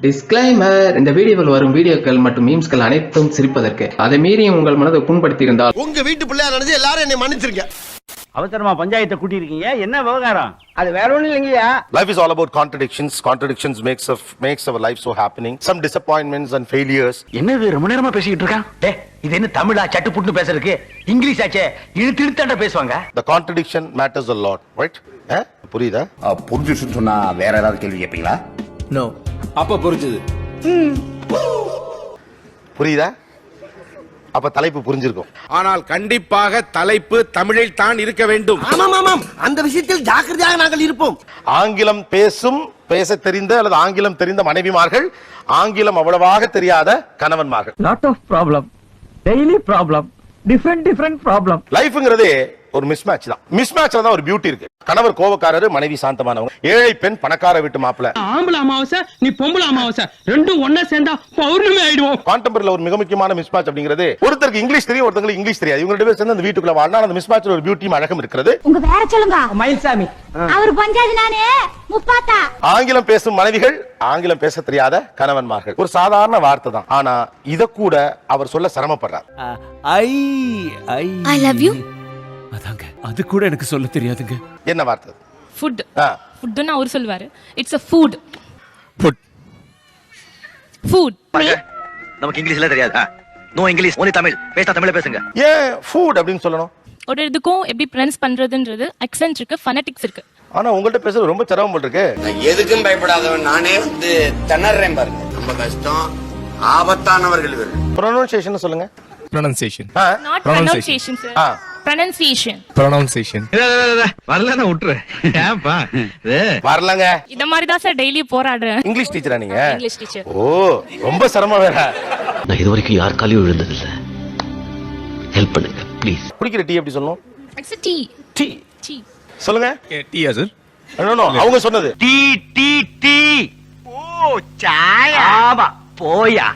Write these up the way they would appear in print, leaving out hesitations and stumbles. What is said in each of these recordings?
Disclaimer: இந்த வீடியோவில் வரும் வீடியோக்கள் மற்றும் மீம்ஸ்கள் அனைத்தும் சிரிப்பதற்கு. அதை மீறி உங்கள் மனதை புண்படுத்தி இருந்தால் உங்க வீட்டு பிள்ளையா நினைச்சு எல்லாரும் என்னை மன்னிச்சிருங்க. அவசரமா பஞ்சாயத்தை கூட்டி இருக்கீங்க, என்ன விவகாரம்? அது வேற ஒண்ணும் இல்லைங்கய்யா. Life is all about contradictions. Contradictions makes our life so happening. Some disappointments and failures. என்னது ரொம்ப நேரமா பேசிக்கிட்டு இருக்கான்? டேய், இது என்ன தமிழா சட்டு புட்டு பேசுறதுக்கு? இங்கிலீஷ் ஆச்சே, இழுத்து இழுத்தாண்டா பேசுவாங்க. The contradiction matters a lot, right? புரியுதா? புரிஞ்சுன்னு சொன்னா வேற ஏதாவது கேள்வி கேட்பீங்களா? நோ, அப்ப புரிஞ்சது. புரியுதா? அப்ப தலைப்பு புரிஞ்சிருக்கும். ஆனால் கண்டிப்பாக தலைப்பு தமிழில் தான் இருக்க வேண்டும். ஆமாம், அந்த விஷயத்தில் ஜாக்கிரதையாக நாங்கள் இருப்போம். ஆங்கிலம் பேச தெரிந்த அல்லது ஆங்கிலம் தெரிந்த மனைவிமார்கள், ஆங்கிலம் அவ்வளவாக தெரியாத கணவன்மார்கள். Lot of problem, daily problem, different problem. லைஃப்ங்கிறதே ஒரு மிஸ்மேட்ச் தான். மிஸ்மேட்ச்ல தான் ஒரு பியூட்டி இருக்கு. கணவர் கோபக்காரரு, மனைவி சாந்தமானவங்க. ஏழை பெண் பணக்கார வீட்டு மாப்பிள்ளை. ஆம்பள அமாவாசை, நீ பொம்பள அமாவாசை, ரெண்டும் ஒண்ணா சேர்ந்தா பௌர்ணமி ஆயிடுவோம். கான்டெம்பரரில ஒரு மிக முக்கியமான மிஸ்மேட்ச் அப்படிங்கிறது, ஒருத்தருக்கு இங்கிலீஷ் தெரியும், ஒருத்தருக்கு இங்கிலீஷ் தெரியாது. இவங்க ரெண்டு பேரும் சேர்ந்து அந்த வீட்டுக்குள்ள வாழ்ந்தா அந்த மிஸ்மேட்ச்ல ஒரு பியூட்டியும் அழகும் இருக்கிறது. உங்க பேர சொல்லுங்க. மயில்சாமி. அவர் பஞ்சாதி நானே முப்பாத்தா. ஆங்கிலம் பேசும் மனைவிகள், ஆங்கிலம் பேச தெரியாத கணவன்மார்கள். ஒரு சாதாரண வார்த்தை தான், ஆனா இத கூட அவர் சொல்ல சிரமப்படுறார். I love you. அதாங்க, அது கூட எனக்கு சொல்ல தெரியாதுங்க. என்ன வார்த்தை? ஃபுட். ஃபுட்னா அவர் சொல்வாரு. It's a food. ஃபுட். நமக்கு இங்கிலீஷ்ல தெரியாது. No English, only Tamil. பேச தமிழ்ல பேசுங்க. ஏன் ஃபுட் அப்படினு சொல்லணும்? ஒரு இதுக்கும் எப்படி ப்ரொனன்ஸ் பண்றதுன்றது அக்சென்ட் இருக்கு, ஃபனடிக்ஸ் இருக்கு. ஆனா உங்கள்ட்ட பேசுறது ரொம்ப சிரமம் போல இருக்கு. எதுக்கும் பயப்படாதவன் நானே திணறேன் பாருங்க. ரொம்ப கஷ்டம், ஆபத்தானவர்கள் இவர்கள். ப்ரொனன்சியேஷன் சொல்லுங்க. Pronunciation. Not pronunciation sir. Pronunciation. Pronunciation. வரலனா விட்டுரு. ஏன்பா? வரலங்க. இந்த மாதிரி தான் சார் டெய்லி போராடுறேன். இங்கிலீஷ் டீச்சரா நீங்க? English teacher. ஓ, ரொம்ப சிரமம் வேற. நான் இது வரைக்கும் யார் காலையும் விழுந்தது இல்ல. ஹெல்ப் பண்ணுங்க ப்ளீஸ். குடிக்கிற டீ எப்படி சொல்லணும்? It's a tea. டீ. சொல்லுங்க. டீயா சார்? நோ, அவங்க சொன்னது. டீ. ஓ, சாயா. ஆமா, போயா.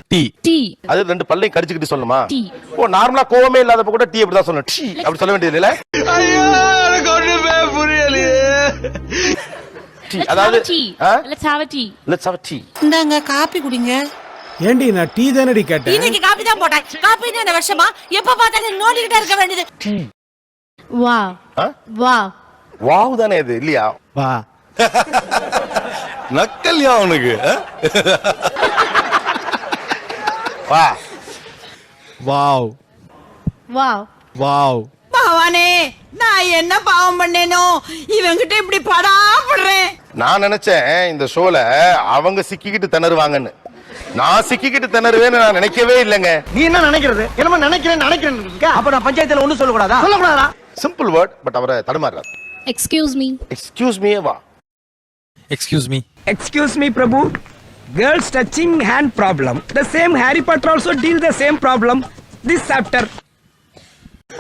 டீ. அது ரெண்டு பல்லையும் கடிச்சிட்டு சொல்லணுமா? டீ. ஓ, நார்மலா கோவமே இல்லாதப்ப கூட டீ அப்படி தான் சொல்லணும். டீ அப்படி சொல்ல வேண்டியது இல்ல. ஐயோ, எனக்கு ஒண்ணுமே புரியலையே. டீ அதாவது let's have a tea. let's have a tea. இந்தாங்க காபி குடிங்க. ஏண்டி நான் டீ தானடி கேட்டேன். இன்னைக்கு காபி தான் போட்டேன். காபி என்ன வருஷமா எப்ப பார்த்தாலும் நோண்டிக்கிட்டே இருக்க வேண்டியது. வாவ். வாவ் தானே இது இல்லையா? வா. நக்கல்யா உனக்கு? வா. வாவ். வாவ். வாவ். பவானே, நான் என்ன பாவம் பண்ணேனோ இவங்கிட்ட இப்படி படாப்படுறேன். நான் நினைச்சேன் இந்த ஷோல அவங்க சிக்கிக்கிட்டு திணறுவாங்கன்னு. நான் சிக்கிக்கிட்டு திணறுவேன்னு நான் நினைக்கவே இல்லைங்க. நீ என்ன நினைக்கிறது? என்னமா நினைக்கிறேன். அப்ப நான் பஞ்சாயத்துல ஒண்ணும் சொல்லக்கூடாதா? சிம்பிள் வேர்ட், பட் அவரை தடுமாறாரு. Excuse me. Excuse me. வா. Excuse me, Prabhu. Girls touching hand problem. The same Harry Potter also deal the same problem. This chapter.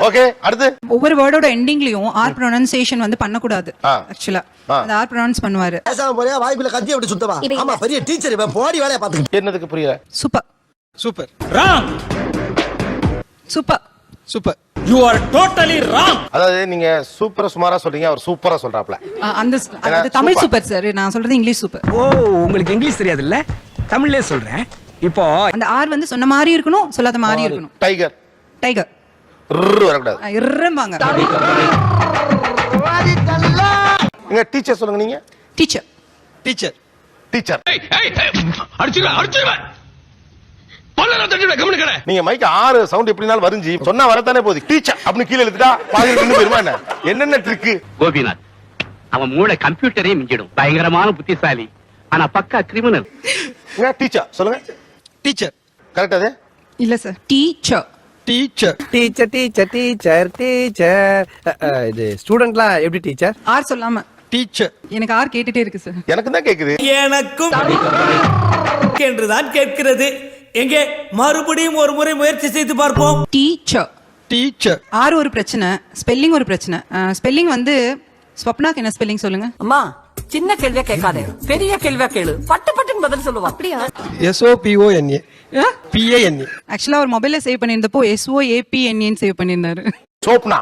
Okay, அடுத்து. ஒவ்வொரு வேர்டோட எண்டிங்லயும் ஆர் ப்ரொனன்சியேஷன் வந்து பண்ண கூடாது. ஆக்சுவலா அந்த ஆர் ப்ரொனன்ஸ் பண்ணுவாரு. பேசாம போறியா? வாய்ப்புல கத்தி அப்படி சுத்தவா? ஆமா, பெரிய டீச்சர் இவன். போடி வேலைய பாத்துக்கிட்டு. என்னதுக்கு புரியல? Super. Wrong. Super. You are totally wrong. அதாவது நீங்க சூப்பரா சுமாரா சொல்றீங்க, அவர் சூப்பரா சொல்றாப்ல. அந்த தமிழ் சூப்பர் சார், நான் சொல்றது இங்கிலீஷ் சூப்பர். ஓ, உங்களுக்கு இங்கிலீஷ் தெரியாது இல்ல? தமிழ்லயே சொல்றேன். இப்போ அந்த ஆர் வந்து சொன்ன மாதிரி இருக்கணும், சொல்லாத மாதிரி இருக்கணும். டைகர் வரக்கூடாது. இரும்பாங்க. நீங்க டீச்சர் சொல்லுங்க. நீங்க டீச்சர். அடிச்சுடுவேன். நீங்க மைக் 6 சவுண்ட் எப்படினாலும் வரிஞ்சி சொன்னா வரத்தானே போகுது. டீச்சர் அப்படின்னு கீழே எழுதிட்டா பாதி நின்னு போயிருமா என்ன? என்னென்ன ட்ரிக்? கோபிநாத், அவன் மூளை கம்ப்யூட்டரே மிஞ்சிடும். பயங்கரமான புத்திசாலி, ஆனா பக்கா கிரிமினல். டீச்சர் சொல்லுங்க. டீச்சர். கரெக்ட் அது? இல்ல சார், டீச்சர். இது ஸ்டூடண்ட்லாம் எப்படி டீச்சர்? ஆர் சொல்லாம டீச்சர். எனக்கு ஆர் கேட்டுட்டே இருக்கு சார். எனக்கு தான் கேக்குது. எனக்கும் என்றுதான் கேட்கிறது. எங்கே மறுபடியும் ஒரு முறை முயற்சி செய்து பார்ப்போம். டீச்சர். ஆர் ஒரு பிரச்சனை, ஸ்பெல்லிங் ஒரு பிரச்சனை. ஸ்பெல்லிங் வந்து ஸ்வப்னாக்கு என்ன ஸ்பெல்லிங் சொல்லுங்க? அம்மா, சின்ன கேள்வியா கேட்காதே, பெரிய கேள்வியா கேளு. பட்டுன்னு பதில் சொல்லுவா. அப்படியா? SOPONA PANA. ஆக்சுவலா ஒரு மொபைல்ல சேவ் பண்ணிருந்தப்போ SOAPNA சேவ் பண்ணிருந்தாரு. சோப்னா.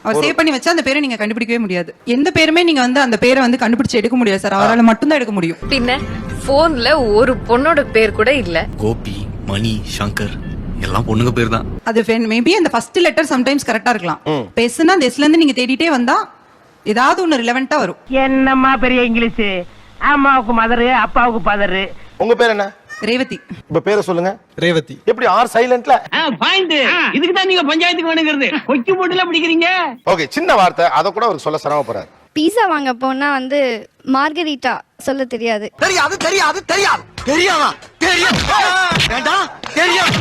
அவர் சேவ் பண்ணி வச்சா அந்த பேரை நீங்க கண்டுபிடிக்கவே முடியாது. எந்த பேருமே நீங்க வந்து அந்த பேரை வந்து கண்டுபிடிச்சு எடுக்க முடியாது சார். அவரால் மட்டும்தான் எடுக்க முடியும். பின்ன போன்ல ஒரு பொண்ணோட பேர் கூட இல்ல. கோபி, மணி, சங்கர் எல்லாம் பொண்ணுங்க பேர் தான். அது மேபி அந்த ஃபர்ஸ்ட் லெட்டர் சம்டைம்ஸ் கரெக்டா இருக்கலாம். பேசுனா அந்த எஸ்ல இருந்து நீங்க தேடிட்டே வந்தா ஏதாவது ஒன்னு ரிலவெண்டா வரும். என்னம்மா பெரிய இங்கிலீஷ், அம்மாவுக்கு மதரு அப்பாவுக்கு பதரு. உங்க பேர் என்ன? ரேவதி. இப்ப பேரை சொல்லுங்க. ரேவதி. எப்படி ஆர் சைலண்ட்ல? பாயிண்ட். இதுக்கு தான் நீங்க பஞ்சாயத்துக்கு வேணுங்கிறது. கொக்கி போட்டுல பிடிக்கிறீங்க. ஓகே, சின்ன வார்த்தை அத கூட அவருக்கு சொல்ல சிரம போறாரு. பீஸா வாங்க போனா வந்து மார்கரிட்டா சொல்ல தெரியாது. தெரியாது தெரியாது தெரியாது தெரியாதா தெரியும் வேண்டாம் தெரியும்.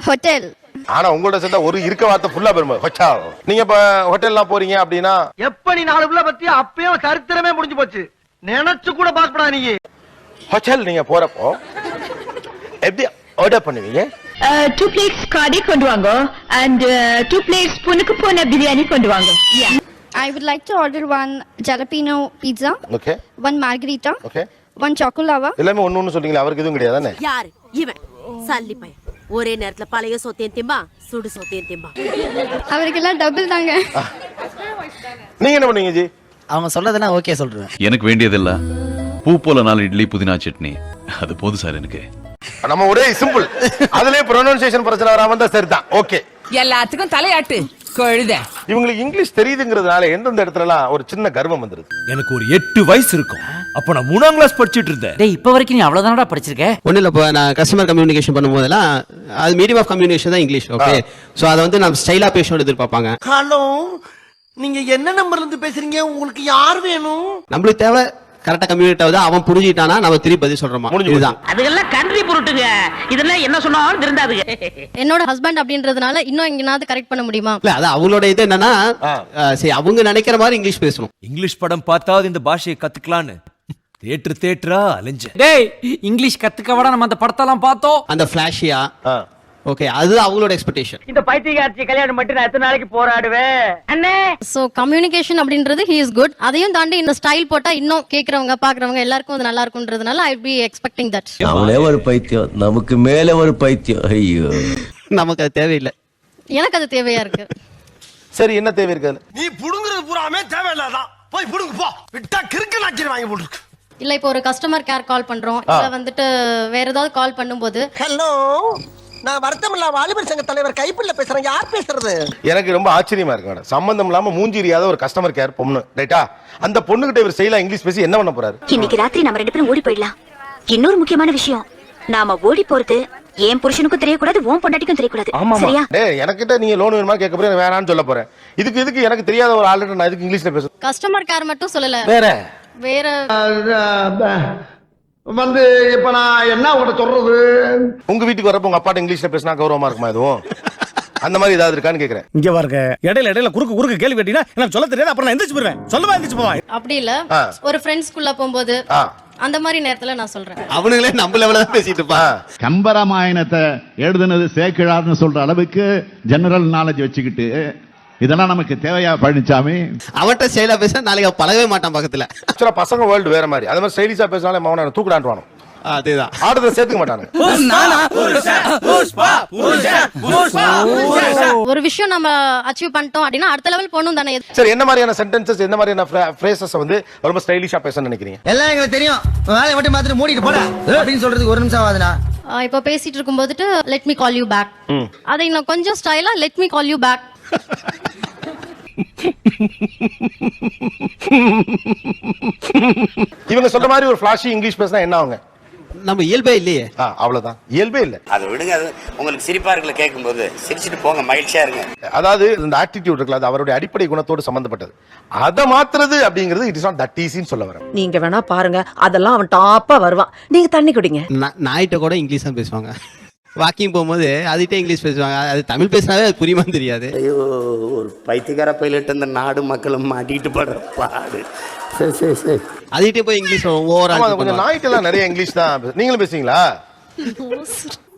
ஹோட்டல். ஆனா உங்களோட சேர்ந்தா ஒரு இருக்க வார்த்தை ஃபுல்லா பெருமை. ஹோட்டல். நீங்க இப்ப ஹோட்டல்லாம் போறீங்க அப்படின்னா எப்ப நீ 4 புள்ள பத்தி அப்பயே சரித்திரமே முடிஞ்சு போச்சு. நினைச்சு கூட பாக்கடா நீ. ஹோட்டல் நீங்க போறப்போ எப்படி ஆர்டர் பண்ணுவீங்க? 2 plates காடி கொண்டு வாங்க and 2 plates புனுக்கு போன பிரியாணி கொண்டு வாங்க. I would like to order 1 jalapeno pizza, okay 1 margarita, okay. 1 chocolava. எல்லாமே ஒன்னு சொல்றீங்களா? அவருக்கு எதுவும் கிடையாதானே? யார் இவன்? சல்லி பையன். ஒரே நேரத்துல பழைய சோத்தையும் திம்பா சுடு சோத்தையும் திம்பா. அவருக்கெல்லாம் டபுள் தாங்க. நீங்க என்ன பண்ணுவீங்க ஜி? அவங்க சொல்றதுனா ஓகே சொல்றேன். எனக்கு வேண்டியதில்ல பூ போல 4 இட்லி புதினா சட்னி, அது போதும் சார் எனக்கு. நம்ம ஒரே சிம்பிள். அதுலயே ப்ரொனன்சியேஷன் பிரச்சனை வராம இருந்தா சரிதான். ஓகே. எல்லாத்துக்கும் தலையாட்டு கழுத. இவங்களுக்கு இங்கிலீஷ் தெரியுதுங்கிறதுனால எந்தெந்த இடத்துலலாம் ஒரு சின்ன கர்வம் வந்துருது. எனக்கு ஒரு 8 வயசு இருக்கும். அப்ப நான் 3ஆம் கிளாஸ் படிச்சிட்டு இருந்தேன். டேய் இப்ப வரைக்கும் நீ அவ்வளவுதானடா படிச்சிருக்க? ஒன்றும் இல்லை. இப்போ நான் கஸ்டமர் கம்யூனிகேஷன் பண்ணும்போதெல்லாம் அது மீடியம் ஆஃப் கம்யூனிகேஷன் தான் இங்கிலீஷ். ஓகே, ஸோ அதை வந்து நம்ம ஸ்டைலாக பேசணும்னு எதிர்பார்ப்பாங்க. ஹலோ, நீங்க என்ன நம்பர்ல இருந்து பேசுறீங்க? உங்களுக்கு யார் வேணும்? நம்மளுக்கு தேவை கரெக்டாக கம்யூனிகேட் ஆகுது, அவன் புரிஞ்சுக்கிட்டானா நம்ம திருப்பி பதில் சொல்கிறோமா, இதுதான். அதுக்கெல்லாம் கண்ட்ரி பொருட்டுங்க. இதெல்லாம் என்ன சொன்னாலும் திருந்தாதுங்க. என்னோட ஹஸ்பண்ட் அப்படின்றதுனால இன்னும் எங்கனாவது கரெக்ட் பண்ண முடியுமா? இல்லை, அது அவங்களோட இது என்னன்னா, சரி அவங்க நினைக்கிற மாதிரி இங்கிலீஷ் பேசணும். இங்கிலீஷ் படம் பார்த்தாவது இந்த பாஷையை கத்துக்கலான்னு தேட்டரா அலைஞ்சேன். டேய் இங்கிலீஷ் கத்துக்க விட நம்ம அந்த படத்தெல்லாம் பார்த்தோம். அந்த ஃபிளாஷியா, ஓகே, அது அவங்களோட எக்ஸ்பெக்டேஷன். இந்த பைத்தியக்காரச்சி கல்யாணம் மட்டும் நான் எத்தனை நாளைக்கு போராடுவேன் அண்ணே? சோ கம்யூனிகேஷன் அப்படின்றது he is good. அதையும் தாண்டி இந்த ஸ்டைல் போட்டா இன்னும் கேக்குறவங்க பாக்குறவங்க எல்லாருக்கும் அது நல்லா இருக்கும்ன்றதுனால I would be expecting that. அவனே ஒரு பைத்தியம், நமக்கு மேல ஒரு பைத்தியம். ஐயோ, நமக்கு அது தேவையில்லை. எனக்கு அது தேவையா இருக்கு. சரி, என்ன தேவை இருக்கு? நீ புடுங்குறது பூராமே தேவையில்லாதான். போய் புடுங்க போ. விட்டா கிறுக்கு நாக்கிர வாங்கி போட்டுருக்கு. இல்ல இப்போ ஒரு கஸ்டமர் கேர் கால் பண்றோம், இல்ல வந்துட்டு வேற ஏதாவது கால் பண்ணும்போது ஹலோ, நான் வருத்தமில்லா வாலிபர் சங்க தலைவர் கைப்பிள்ள பேசுறேன். யார் பேசுறது? எனக்கு ரொம்ப ஆச்சரியமா இருக்கு மேடம். சம்பந்தம் இல்லாம மூஞ்சிரியாத ஒரு கஸ்டமர் கேர் பொண்ணு, ரைட்டா? அந்த பொண்ணுகிட்ட இவர் செயலா இங்கிலீஷ் பேசி என்ன பண்ண போறாரு? இன்னைக்கு ராத்திரி நம்ம 2 பேரும் ஓடி போயிடலாம். இன்னொரு முக்கியமான விஷயம், நாம ஓடி போறது என் புருஷனுக்கும் தெரியக்கூடாது, உன் பொண்டாட்டிக்கும் தெரியக்கூடாது. சரியா? டேய், எனக்கிட்ட நீங்க லோன் வேணுமா கேட்க போறேன், வேணான்னு சொல்ல போறேன். இதுக்கு எனக்கு தெரியாத ஒரு ஆள்கிட்ட நான் இதுக்கு இங்கிலீஷ்ல பேசுறேன். கஸ்டமர் கேர் மட்டும் சொல்லல, வேற வந்து இப்ப நான் என்ன உங்கள்ட்ட சொல்றது? உங்க வீட்டுக்கு வரப்போ உங்க அப்பாட்ட இங்கிலீஷ்ல பேசினா கௌரவமா இருக்குமா எதுவும்? அந்த மாதிரி ஏதாவது இருக்கான்னு கேக்குறேன். இங்க பாருங்க, இடையில குறுக்கு கேள்வி கேட்டீங்கன்னா எனக்கு சொல்ல தெரியாது. அப்புறம் நான் எந்திரிச்சு போறேன். சொல்லவா எந்திரிச்சு போவேன். அப்படி இல்ல, ஒரு ஃப்ரெண்ட்ஸ்குள்ள போகும்போது அந்த மாதிரி நேரத்துல நான் சொல்றேன். அவனுங்களே நம்ம லெவல்ல தான் பேசிட்டு இருப்பான். கம்பராமாயணத்தை எழுதுனது சேக்கிழார்னு சொல்ற அளவுக்கு ஜெனரல் நாலேஜ் வச்சுக்கிட்டு இதெல்லாம் நமக்கு தேவையா பழனிசாமி? அவன்கிட்ட ஸ்டைலா பேச நாளைக்கு பழகவே மாட்டான் பக்கத்துல. ஆக்சுவலா பசங்க வேர்ல்டு வேற மாதிரி. அது மாதிரி ஸ்டைலிஷா பேசினாலே அவனை தூக்குடான்றானோ. அதேதான், ஆடுறத சேர்த்துக்க மாட்டாங்க. ஒரு விஷயம் நம்ம அச்சீவ் பண்ணிட்டோம் அப்படின்னா அடுத்த லெவல் போகணும் தானே. சரி, என்ன மாதிரியான சென்டென்சஸ், என்ன மாதிரியான ஃப்ரேசஸ் வந்து ரொம்ப ஸ்டைலிஷா பேச நினைக்கிறீங்க? எல்லாம் எங்களுக்கு தெரியும். வேலையை மட்டும் மாத்திட்டு மூடிட்டு போட அப்படின்னு சொல்றதுக்கு ஒரு நிமிஷம் ஆகுதுனா? இப்போ பேசிட்டு இருக்கும்போது let me call you back, அதை இன்னும் கொஞ்சம் ஸ்டைலா let me call you back. இவங்க சொல்ற மாதிரி ஒரு ஃபிளாஷி இங்கிலீஷ் பேசினா என்ன ஆகுங்க? நம்ம இயல்பே இல்லையே. அவ்வளவுதான், இயல்பே இல்ல. அதை விடுங்க. அது உங்களுக்கு சிரிப்பா இருக்குல்ல கேட்கும்போது, சிரிச்சிட்டு போங்க, மகிழ்ச்சியா இருங்க. அதாவது இந்த ஆட்டிடியூட் இருக்குல்ல, அது அவருடைய அடிப்படை குணத்தோடு சம்பந்தப்பட்டது. அதை மாத்துறது அப்படிங்கிறது இட் இஸ் நாட் தட் ஈஸின்னு சொல்ல வரேன். நீங்க வேணா பாருங்க, அதெல்லாம் அவன் டாப்பா வருவான். நீங்க தண்ணி குடிங்க. நாயிட்ட கூட இங்கிலீஷ் தான் பேசுவாங்க. வாக்கிங் போகும்போது அதுகிட்ட இங்கிலீஷ் பேசுவாங்க. அது தமிழ் பேசினாவே அது புரியுமான்னு தெரியாது. ஐயோ, ஒரு பைத்தியக்கார பையிலிட்டு இந்த நாடு மக்களும் மாட்டிட்டு படுற பாடு. சரி, அதுகிட்டே போய் இங்கிலீஷ் ஓவரா கொஞ்சம் நாய்க்கெல்லாம் நிறைய இங்கிலீஷ் தான். நீங்களும் பேசுவீங்களா?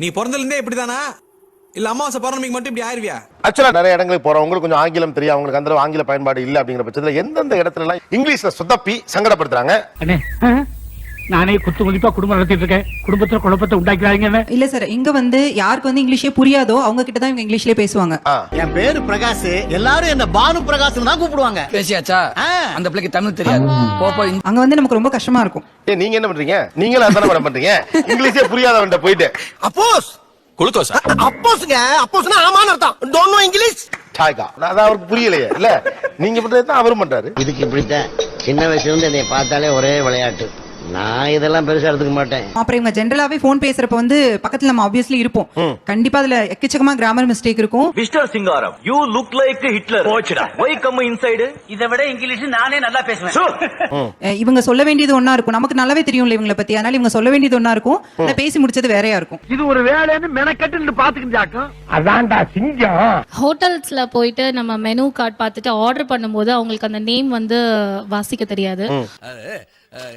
நீ பிறந்ததுல இருந்தே இப்படிதானா, இல்ல அமாவாசை பௌர்ணமிக்கு மட்டும் இப்படி ஆயிருவியா? ஆக்சுவலா நிறைய இடங்களுக்கு போறோம், உங்களுக்கு கொஞ்சம் ஆங்கிலம் தெரியும், அவங்களுக்கு அந்த ஆங்கில பயன்பாடு இல்ல அப்படிங்கிற பட்சத்துல எந்தெந்த இடத்துல எல்லாம் இங்கிலீஷ்ல சொதப்பி சங்கடப்படுத்துறாங்க? நானே குத்து மதிப்பா குடும்பம் நடத்திட்டு இருக்கேன், குடும்பத்துல குழப்பத்தை உண்டாக்கிறாங்க. இல்ல சார், இங்க வந்து யாருக்கு வந்து இங்கிலீஷே புரியாதோ அவங்க கிட்ட தான் இவங்க இங்கிலீஷ்லயே பேசுவாங்க. என் பேரு பிரகாஷ், எல்லாரும் என்ன பானு பிரகாஷ் தான் கூப்பிடுவாங்க. பேசியாச்சா? அந்த பிள்ளைக்கு தமிழ் தெரியாது. போப்போ. அங்க வந்து நமக்கு ரொம்ப கஷ்டமா இருக்கும். நீங்க என்ன பண்றீங்க? நீங்களும் அதான மேடம் பண்றீங்க? இங்கிலீஷே புரியாதவன்ட்ட போயிட்டு அப்போஸ் குளுக்கோஸா? அப்போஸ்ங்க, அப்போஸ்னா ஆமான்னு அர்த்தம். Don't know English. சாய்கா அது அவருக்கு புரியலையே இல்ல. நீங்க பண்றது தான் அவரும் பண்றாரு. இதுக்கு இப்படித்தான் சின்ன வயசுல இருந்து என்னை பார்த்தாலே ஒரே விளையாட்டு. நான் இதெல்லாம் பெருசா எடுத்துக்க மாட்டேன். அப்புறம் இவங்க ஜென்ரலாவே போன் பேசுறப்ப வந்து பக்கத்துல நம்ம ஆப்வியஸ்லி இருப்போம். கண்டிப்பா அதுல எக்கச்சக்கமா கிராமர் மிஸ்டேக் இருக்கும். Mister Singaram, you look like Hitler. போச்சுடா. Why come inside. இத விட இங்கிலீஷ் நானே நல்லா பேசுவேன். இவங்க சொல்ல வேண்டியது ஒண்ணா இருக்கும். நமக்கு நல்லாவே தெரியும்ல இவங்கள பத்தி. அதனால இவங்க சொல்ல வேண்டியது ஒண்ணா இருக்கும். ஆனா பேசி முடிச்சது வேறையா இருக்கும். இது ஒரு வேலைன்னு மெனக்கட்டு பாத்துக்கிட்டாக்கும். அதான்டா சிங்கம். ஹோட்டல்ஸ்ல போயிட்டு நம்ம மெனு கார்டு பார்த்துட்டு ஆர்டர் பண்ணும்போது அவங்களுக்கு அந்த நேம் வந்து வாசிக்க தெரியாது.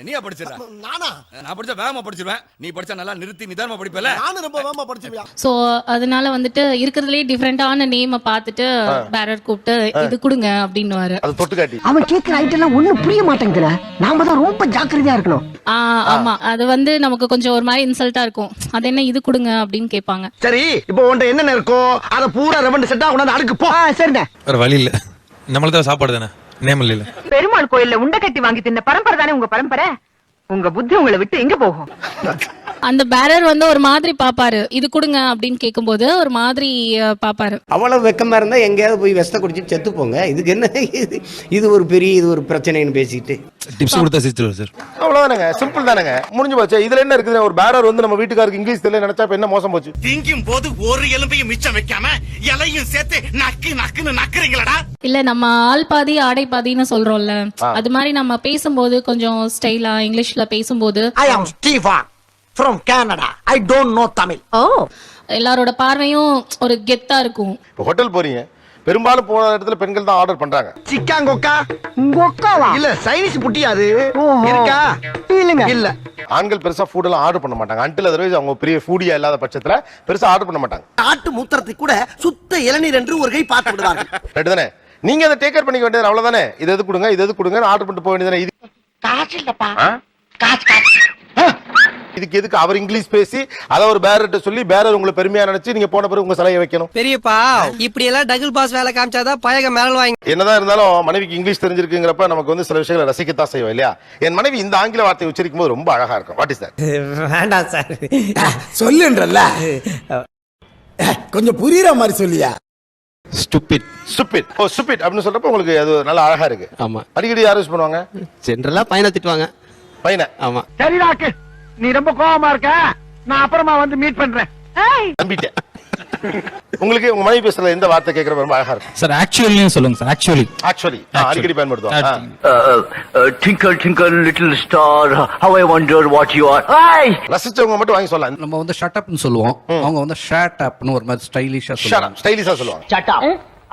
நீயா படிச்சிடா? நானா? நான் படிச்சா வேகமா படிச்சிருவேன். நீ படிச்சா நல்லா நிறுத்தி நிதானமா படிப்பல. நானும் ரொம்ப வேகமா படிச்சிருவேன். சோ அதனால வந்துட்டு இருக்கிறதுலயே டிஃபரெண்டான நேமை பார்த்துட்டு பேரர் கூப்பிட்டு இது கொடுங்க அப்படின்னுவாரு. அது தொட்டு காட்டி அவன் கேக்குற ஐட்டம் ஒண்ணும் புரிய மாட்டேங்குதுல. நாம தான் ரொம்ப ஜாக்கிரதையா இருக்கணும். ஆமா, அது வந்து நமக்கு கொஞ்சம் ஒரு மாதிரி இன்சல்ட்டா இருக்கும். அது என்ன இது கொடுங்க அப்படின்னு கேட்பாங்க. சரி, இப்போ உன்ட்ட என்னென்ன இருக்கோ அத பூரா ரெவண்ட் செட்டா கொண்டாந்து அடுக்கு போ. சரிண்ணே. வேற வழி இல்ல. நம்மளதான் சாப்பாடு தானே. நேம் இல்ல. பெருமாள் கோயில்ல உண்டை கட்டி வாங்கி தின்ன பரம்பரை தானே உங்க பரம்பரை. உங்க புத்தி உங்களை விட்டு எங்க போகும்? அந்த பேரர் வந்து ஒரு மாதிரி பாப்பாரு. இது கொடுங்க அப்படின்னு கேட்கும்போது ஒரு மாதிரி பாப்பாரு. அவ்வளவு வெக்கமா இருந்தா எங்கேயாவது போய் விஷத்தை குடிச்சிட்டு செத்து போங்க. இதுக்கு என்ன இது ஒரு பெரிய இது ஒரு பிரச்சனைன்னு பேசிட்டு டிப்ஸ் கொடுத்தா சிஸ்டர் சார். அவ்வளவுதானங்க, சிம்பிள் தானங்க, முடிஞ்சு போச்சு. இதுல என்ன இருக்குது? ஒரு பேரர் வந்து நம்ம வீட்டுக்காருக்கு இங்கிலீஷ் தெரியல நினைச்சா இப்ப என்ன மோசம் போச்சு? திங்கும் போது ஒரு எலும்பையும் மிச்சம் வைக்காம இலையும் சேர்த்து நக்கு நக்குன்னு நக்குறீங்களடா. இல்ல, நம்ம ஆள் பாதி ஆடை பாதின்னு சொல்றோம்ல, அது மாதிரி நம்ம பேசும்போது கொஞ்சம் ஸ்டைலா இங்கிலீஷ்ல பேசும்போது I am Steve from Canada. I don't know Tamil. எல்லாரோட பார்வையும் ஒரு கெத்தா இருக்கும். ஹோட்டல் போறீங்க, பெரும்பாலும் போன இடத்துல பெண்கள் தான் ஆர்டர் பண்றாங்க. சிக்காங்கோக்கா ngokkaவா? இல்ல சைனீஸ் புட்டியாது இருக்கா? இல்லங்க. இல்ல. ஆண்கள் பெருசா ஃபுட் எல்லாம் ஆர்டர் பண்ண மாட்டாங்க. அன்டில் அதர்வைஸ் அவங்க பெரிய ஃபுடியா இல்லாத பட்சத்துல பெருசா ஆர்டர் பண்ண மாட்டாங்க. ஆட்டு மூத்திரத்தை கூட சுத்த இளநீர் என்று ஒரு கை பார்த்து விடுவார்கள். ரைட் தானே? நீங்க அதை டேக் கேர் பண்ணிக்க வேண்டியது அவ்வளவுதானே. இது எது கொடுங்க, இது எது கொடுங்க ஆர்டர் பண்ணிட்டு போக வேண்டியதானே. இது காசு இல்லப்பா. இதுக்கு எதுக்கு அவர் இங்கிலீஷ் பேசி அத ஒரு பேரர்ட்ட சொல்லி பேரர் உங்களை பெருமையா நினைச்சு நீங்க போன பிறகு உங்க சலையை வைக்கணும்? பெரியப்பா இப்படி எல்லாம் டபுள் பாஸ் வேலை காமிச்சாதான் பயக மேல வாங்கி. என்னதான் இருந்தாலும் மனைவிக்கு இங்கிலீஷ் தெரிஞ்சிருக்குங்கிறப்ப நமக்கு வந்து சில விஷயங்களை ரசிக்கத்தான் செய்வோம் இல்லையா? என் மனைவி இந்த ஆங்கில வார்த்தையை உச்சரிக்கும் போது ரொம்ப அழகா இருக்கும். What is that? வேண்டாம் சார், சொல்லுன்றல்ல, கொஞ்சம் புரியுற மாதிரி சொல்லியா. ஸ்டூபிட். ஸ்டூபிட். ஓ ஸ்டூபிட் அப்படின்னு சொல்றப்ப உங்களுக்கு அது நல்லா அழகா இருக்கு. ஆமா. அடிக்கடி யார் யூஸ் பண்ணுவாங்க? ஜெனரலா பையனை திட்டுவாங்க. பையனை? ஆமா. சரி ராக்கு, நீ ரொம்ப கோவமா இருக்க, நான் அப்புறமா வந்து மீட் பண்றேன். நம்பிட்டேன். உங்களுக்கு உங்க மனைவி பேசுற எந்த வார்த்தை கேட்கற ரொம்ப அழகா இருக்கும்? சார் ஆக்சுவலி சொல்லுங்க சார். ஆக்சுவலி அடிக்கடி பயன்படுத்துவாங்க. Twinkle twinkle little star, how I wonder what you are. ரசிச்சவங்க மட்டும் வாங்கி சொல்லலாம். நம்ம வந்து ஷட் அப்னு சொல்லுவோம், அவங்க வந்து ஷட் அப்னு ஒரு மாதிரி ஸ்டைலிஷா சொல்லுவாங்க. ஸ்டைலிஷா சொல்லுவாங்க. Shut up.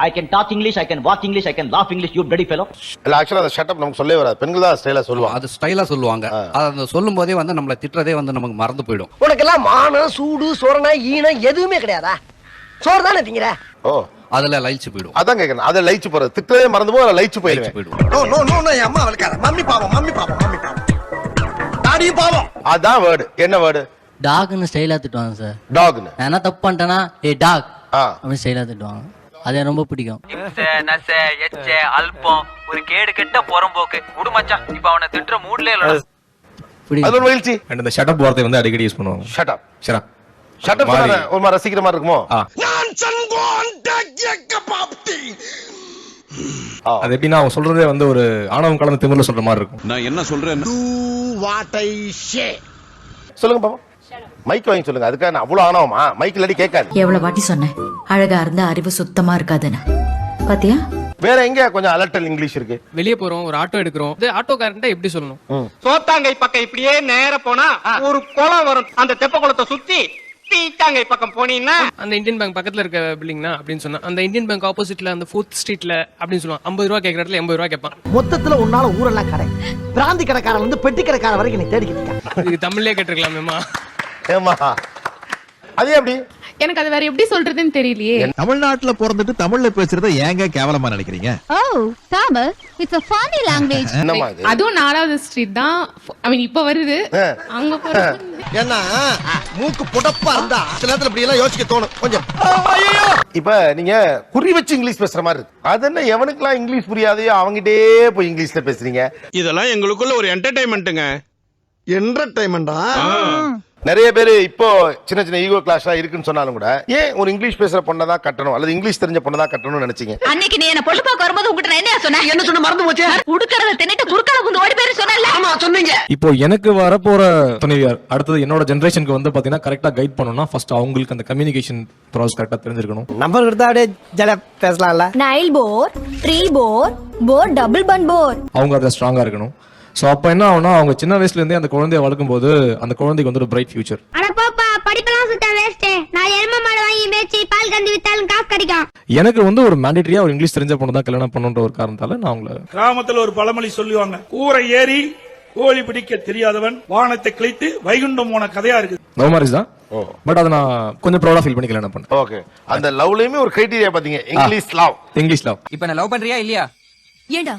I can talk English, I can walk English, I can laugh English, you bloody fellow. இல்ல ஆக்சுவலா அந்த ஷட் அப் நமக்கு சொல்லவே வராது. பெண்கள் தான் ஸ்டைலா சொல்லுவாங்க. அது ஸ்டைலா சொல்லுவாங்க. அது சொல்லும் போதே வந்து நம்மள திட்டுறதே வந்து நமக்கு மறந்து போயிடும். உனக்கெல்லாம் மானம் சூடு சோரணை ஈனம் எதுவுமே கிடையாதா? சோறு தானே திங்கிற. ஓ அதுல லைச்சு போயிடும். அதான் கேக்குறேன். அதை லைச்சு போறது திட்டவே மறந்து போய் லைச்சு போயிடுவேன். நோ நோ நோ நோ, என் அம்மா அவளுக்கார மம்மி பாவம் மம்மி பாவம் மம்மி பாவம் டாடி பாவம். அதான் வேர்டு. என்ன வேர்டு? டாக்னு ஸ்டைலா திட்டுவாங்க சார். டாக்னு நான் என்ன தப்பு பண்ணிட்டேனா ஏ டாக் ஆ அப்படி ஸ்டைலா திட்டுவாங்க. அது எனக்கு ரொம்ப பிடிக்கும். அல்பம் ஒரு கேடு கெட்ட புறம்போக்கு உடுமச்சான். இப்ப அவனை திட்டுற மூட்ல இல்ல. அது ஒரு மகிழ்ச்சி. அண்ட் இந்த ஷட் அப் வார்த்தை வந்து அடிக்கடி யூஸ் பண்ணுவாங்க. Shut up. ஷட் அப் சொன்னா ஒரு மாதிரி ரசிக்கிற மாதிரி இருக்குமோ? நான் சங்கோன் டக்கக்க பாப்தி. அது எப்படின்னா அவங்க சொல்றதே வந்து ஒரு ஆணவம் கலந்த திமிர்ல சொல்ற மாதிரி இருக்கும். நான் என்ன சொல்றேன்? Do what I say. சொல்லுங்க பாப்பா. மைக் வாங்கி சொல்லுங்க. அதுக்காக நான் அவ்வளவு ஆனவமா? மைக் இல்லாட்டி கேட்காது. எவ்வளவு வாட்டி சொன்னேன் அழகா இருந்தா அறிவு சுத்தமா இருக்காதுன்னு. பாத்தியா? வேற எங்க கொஞ்சம் அலர்ட்டல் இங்கிலீஷ் இருக்கு? வெளியே போறோம், ஒரு ஆட்டோ எடுக்கிறோம், ஆட்டோக்காரன்ட்ட எப்படி சொல்லணும்? சோத்தாங்கை பக்கம் இப்படியே நேர போனா ஒரு குளம் வரும். அந்த தெப்ப குளத்தை சுத்தி பீச்சாங்கை பக்கம் போனீங்கன்னா அந்த இந்தியன் பேங்க் பக்கத்துல இருக்க பில்டிங்னா அப்படின்னு சொன்னா, அந்த இந்தியன் பேங்க் ஆப்போசிட்ல அந்த 4th ஸ்ட்ரீட்ல அப்படின்னு சொல்லுவாங்க. 50 ரூபா கேக்குற இடத்துல 80 ரூபா கேட்பான். மொத்தத்துல உன்னால ஊரெல்லாம் கடை பிராந்தி கடைக்காரன் வந்து பெட்டி கடைக்காரன் வரைக்கும் நீ தேடிக்கிட்டு இது தமிழ்லயே கேட்டிருக்கலாமேமா. ஏமா அது எப்படி? எனக்கு அது வேற எப்படி சொல்றதுன்னு தெரியலையே. தமிழ்நாட்டுல பிறந்துட்டு தமிழ்ல பேசுறத ஏங்க கேவலமா நினைக்கிறீங்க? Oh Tamil it's a funny language. என்னமா இது? அதுவும் 4வது ஸ்ட்ரீட் தான். ஐ மீன் இப்ப வருது. அங்க போறது ஏன்னா மூக்கு புடப்பா இருந்தா சில நேரத்துல இப்படி எல்லாம் யோசிக்க தோணும் கொஞ்சம். இப்ப நீங்க குறி வச்சு இங்கிலீஷ் பேசுற மாதிரி இருக்கு. அது என்ன எவனுக்குலாம் இங்கிலீஷ் புரியாதையோ அவங்கிட்டே போய் இங்கிலீஷ்ல பேசுறீங்க? இதெல்லாம் எங்களுக்குள்ள ஒரு என்டர்டைன்மெண்ட்டுங்க. என்டர்டைன்மெண்டா? நிறைய பேரு இப்போ சின்ன சின்ன ஈகோ கிளாஷா இருக்குன்னு சொன்னாலும் கூட ஏன் ஒரு இங்கிலீஷ் பேசுற பொண்ணை தான் கட்டணும் அல்லது இங்கிலீஷ் தெரிஞ்ச பொண்ணை தான் கட்டணும்னு நினைச்சீங்க? அன்னைக்கு நீ என்ன பொண்ணு பார்க்க வரும்போது உங்ககிட்ட என்ன சொன்ன? என்ன சொன்ன மறந்து போச்சு. உடுக்கறத தின்னுட்டு குறுக்கால குந்து ஓடி பேரு சொன்னல. ஆமா சொன்னீங்க. இப்போ எனக்கு வரப்போற துணைவியார் அடுத்தது என்னோட ஜெனரேஷனுக்கு வந்து பாத்தீங்கன்னா கரெக்டா கைட் பண்ணனும்னா ஃபர்ஸ்ட் அவங்களுக்கு அந்த கம்யூனிகேஷன் ப்ராசஸ் கரெக்டா தெரிஞ்சிருக்கணும். நம்பர் கொடுத்தா அப்படியே ஜல பேசலாம்ல. நைல் போர், ட்ரீ போர், போர் டபுள் பன் போர். அவங்க அதுல ஸ்ட்ராங்கா இருக்கணும். சோ அப்ப என்ன ஆகும்னா அவங்க சின்ன வயசுல இருந்தே அந்த குழந்தைய வளர்க்கும் போது அந்த குழந்தைக்கு வந்து ஒரு பிரைட் ஃபியூச்சர். அட பாப்பா படிப்பெல்லாம் சுத்த வேஸ்ட். நான் எருமை மாடு வாங்கி மேய்ச்சி பால் கந்து வித்தாலும் காசு கிடைக்கும். எனக்கு வந்து ஒரு மேண்டேட்டரியா ஒரு இங்கிலீஷ் தெரிஞ்ச பொண்ணு தான் கல்யாணம் பண்ணணுன்ற ஒரு காரணத்தால நான் அவங்கள. கிராமத்துல ஒரு பழமொழி சொல்லுவாங்க, கூரை ஏறி கோழி பிடிக்க தெரியாதவன் வானத்தை கிழித்து வைகுண்டம் போன கதையா இருக்கு. லவ் மேரேஜ் தான். பட் அத நான் கொஞ்சம் ப்ரௌடா ஃபீல் பண்ணி கல்யாணம் பண்ணேன். ஓகே. அந்த லவ்லயுமே ஒரு கிரைட்டீரியா பாத்தீங்க, இங்கிலீஷ் லவ். English love. இப்போ நான் லவ் பண்றியா இல்லையா? ஏண்டா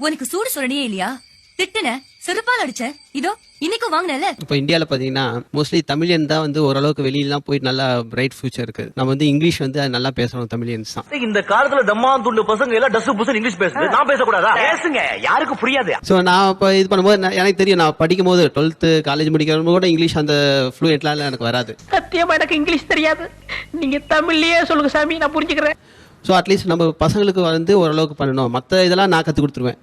உனக்கு சூடு சொரணியே இல்லையா? திட்டுன செருப்பால் அடிச்ச இதோ இன்னைக்கு வாங்கினல. இப்போ இந்தியாவில் பார்த்தீங்கன்னா மோஸ்ட்லி தமிழியன் தான் வந்து ஓரளவுக்கு வெளியிலாம் போயிட்டு நல்லா பிரைட் ஃபியூச்சர் இருக்கு. நம்ம வந்து இங்கிலீஷ் வந்து நல்லா பேசணும் தமிழியன்ஸ் தான். இந்த காலத்துல தம்மா துண்டு பசங்க எல்லாம் டஸ் புஸ் இங்கிலீஷ் பேசுது. நான் பேசக்கூடாதா? பேசுங்க, யாருக்கு புரியாது. ஸோ நான் இப்போ இது பண்ணும்போது எனக்கு தெரியும், நான் படிக்கும் போது 12th காலேஜ் முடிக்கிறப்ப கூட இங்கிலீஷ் அந்த ஃப்ளூயன்ட்லாம் எனக்கு வராது. சத்தியமா எனக்கு இங்கிலீஷ் தெரியாது. நீங்க தமிழ்லயே சொல்லுங்க சாமி, நான் புரிஞ்சுக்கிறேன். ஸோ அட்லீஸ்ட் நம்ம பசங்களுக்கு வந்து ஓரளவுக்கு பண்ணணும். மற்ற இதெல்லாம் நான் கற்றுக் கொடுத்துருவேன்.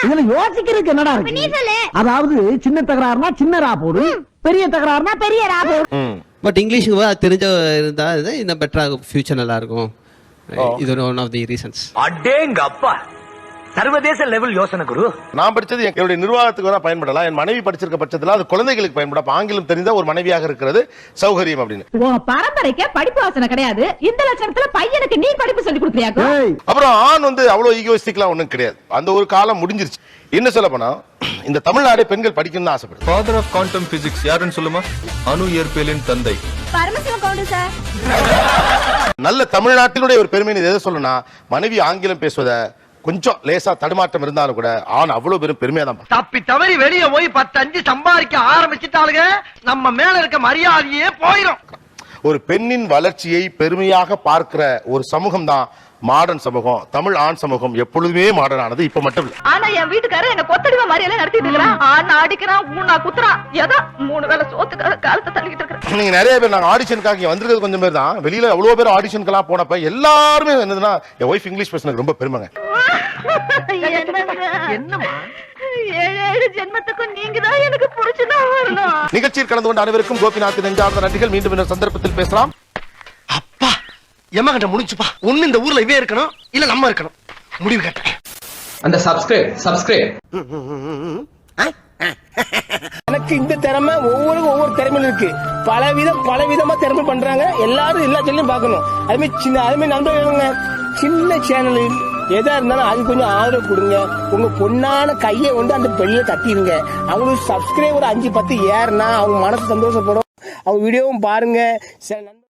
இதுல யோசிக்கிறதுக்கு என்னடா இருக்கு? அதாவது சின்ன தகராறுனா சின்ன ரா போடு, பெரிய தகராறுனா பெரிய ரா போடு. பட் இங்கிலீஷுக்கு தெரிஞ்ச இருந்தா இன்னும் பெட்டரா ஃபியூச்சர் நல்லா இருக்கும். இது ஒன் ஆஃப் தி ரீசன்ஸ். அடேங்க அப்பா, சர்வதேச லெவல் யோசனை குரு. நான் படிச்சது என்னுடைய நிர்வாகத்துக்கு தான் பயன்படலாம். என் மனைவி படிச்சிருக்க பட்சத்துல அது குழந்தைகளுக்கு பயன்படும். ஆங்கிலம் தெரிந்த ஒரு மனைவியாக இருக்கிறது சௌகரியம் அப்படின்னு. பரம்பரைக்கு படிப்பு வாசனை கிடையாது. இந்த லட்சணத்துல பையனுக்கு நீ படிப்பு சொல்லி கொடுக்குறியா? அப்புறம் ஆண் வந்து அவ்வளவு ஈகோயிஸ்டிக்லாம் ஒண்ணும் கிடையாது. அந்த ஒரு காலம் முடிஞ்சிருச்சு. என்ன சொல்ல போனா இந்த தமிழ்நாடு பெண்கள் படிக்கணும்னு ஆசைப்படுது. ஃபாதர் ஆஃப் குவாண்டம் பிசிக்ஸ் யாருன்னு சொல்லுமா? அணு இயற்பியலின் தந்தை பரமசிவம் கவுண்டர் சார். நல்ல தமிழ்நாட்டினுடைய ஒரு பெருமை எதை சொல்லணும்னா மனைவி ஆங்கிலம் பேசுவத கொஞ்சம் லேசா தடுமாற்றம் இருந்தாலும் கூட ஆண் அவ்வளவு பெரும் பெருமையா தான். தப்பி தவறி வெளியே போய் 10-5 சம்பாதிக்க ஆரம்பிச்சுட்டாளுங்க, நம்ம மேல இருக்க மரியாதையே போயிடும். ஒரு பெண்ணின் வளர்ச்சியை பெருமையாக பார்க்கிற ஒரு சமூகம் தான் மாடர்ன் சமூகம். தமிழ் ஆண் சமூகம் எப்பொழுதுமே மாடர்ன் ஆனது, இப்ப மட்டும் இல்ல. ஆனா என் வீட்டுக்காரர் என்ன கொத்தடிவா மாதிரி எல்லாம் நடத்திட்டு இருக்கிறான். ஆனா அடிக்கிறான், ஊனா குத்துறான், ஏதோ 3 வேளை சோத்துக்காக காலத்தை தள்ளிக்கிட்டு இருக்கிறேன். நீங்க நிறைய பேர் நாங்க ஆடிஷனுக்காக இங்க வந்திருக்கிறது கொஞ்சம் பேர் தான். வெளியில அவ்வளவு பேர் ஆடிஷனுக்கெல்லாம் போனப்ப எல்லாருமே என்னதுன்னா என் ஒய்ஃப் இங்கிலீஷ் பேசுனது ரொம்ப பெருமைங்க. என்னமா 7 ஜென்மத்துக்கும் நீங்க தான் எனக்கு புடிச்சுதான் வரணும். நிகழ்ச்சியில் கலந்து கொண்ட அனைவருக்கும் கோபிநாத் நெஞ்சார்ந்த நன்றிகள். மீண்டும் இன்னொரு சந்தர்ப்பத்தில் பேசலாம். அப்பா எம்மகிட்ட முடிஞ்சுப்பா. ஒண்ணு இந்த ஊர்ல இவே இருக்கணும், இல்ல நம்ம இருக்கணும். முடிவு கேட்டேன். அந்த சப்ஸ்கிரைப் எனக்கு இந்த திறமை ஒவ்வொரு திறமையும் இருக்கு. பலவிதமா திறமை பண்றாங்க. எல்லாரும் எல்லா சேனலையும் பார்க்கணும். அதுமாதிரி நண்பர்களுங்க சின்ன சேனல் எதா இருந்தாலும் அது கொஞ்சம் ஆதரவு கொடுங்க. உங்க பொண்ணான கையை வந்து அந்த பெல்ல தட்டிடுங்க. அவங்களுக்கு சப்ஸ்கிரைபர் 5-10 ஏறுனா அவங்க மனசு சந்தோஷப்படும். அவங்க வீடியோவும் பாருங்க. சில